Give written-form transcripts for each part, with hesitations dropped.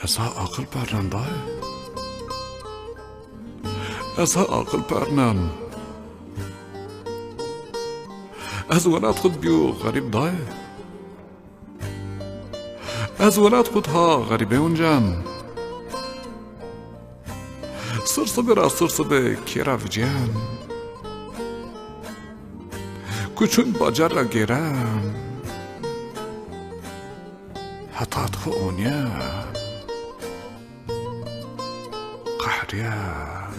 ازا عقل پرنده ازا عقل پرنم از ولد خود بیو غریب دای از ولد خودها غریبه اونجم سرسبه را سرسبه کی رفجم کچون باجر را گیرم حتی اتخو اونیم قهریم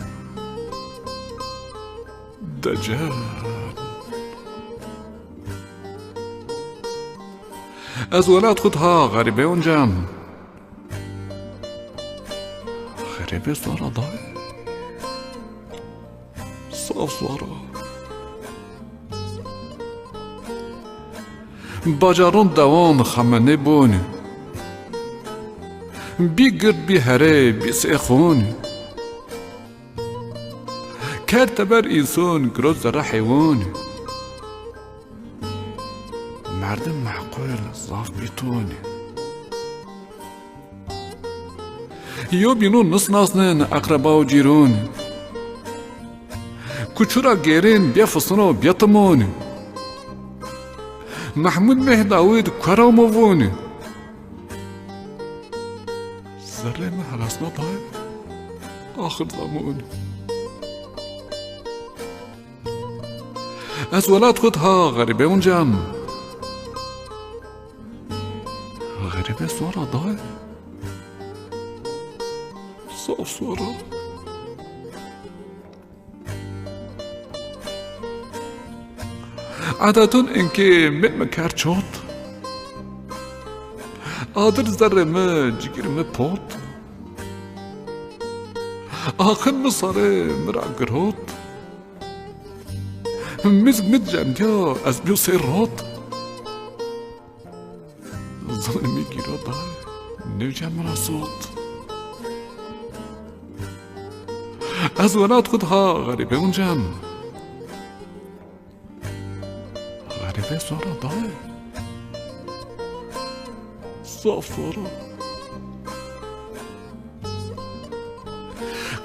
دجال از ولد خودها غریبه اونجم غریبه سارا دای صاف سارا باجارون دوان خمنه بون بی گرد بی هره بی سیخون کرد بر انسان گروز زره حیوان مردم معقول صاف بیتون یا بینون نس ناسنن اقربا و جیرون کچورا گیرین بیا فسنو بیا تمون محمود مهداود کرا موون زره محلسنا دای آخر زمان از ولد خودها غریبه اونجم غریبه سورا دای صاف سورا عادتون اینکه من مکر چود آدر زره ما جگر ما پود آخر مصاره مرا گرود مزگ جنگا از بیو سی رود زن میگیرا دای نوجم مرا سود از ولد خودها غریبه اونجم غریبه سارا دای صاف سارا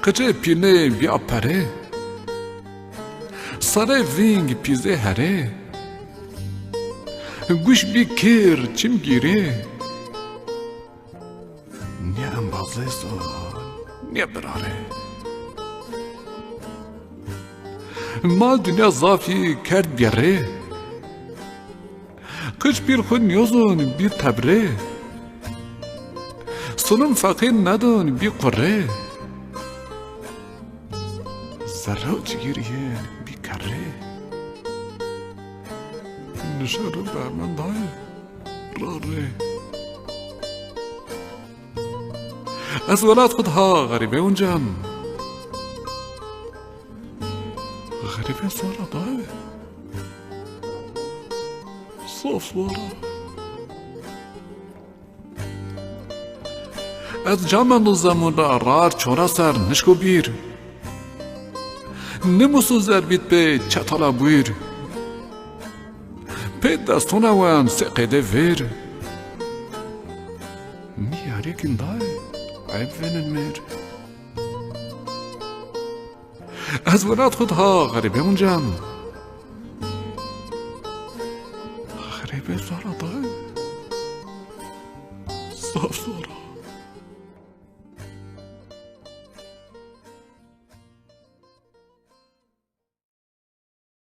قجه پینه بیا پره سره وینگ پیزه هره گوش بی کر چیم گیره نیا انبازه سان نیا براره مال دنیا زافی کرد بیاره کچ بیر خود نیازون بیر تبره سنم فقیر ندون بی قره زره و جگیریه بی کره نشاره به من دای راره از ولد خودها غریبه اونجم غریبه سارا دای صاف سارا از جامن زمان را رار چورا سر نشکو بیر نموسو زربیت به چطالا بویر پی دستون اوان سقیده ویر میاری کندای عیب وینن میر از ولد خودها غریبه اونجم غریبه سارا دای صاف سارا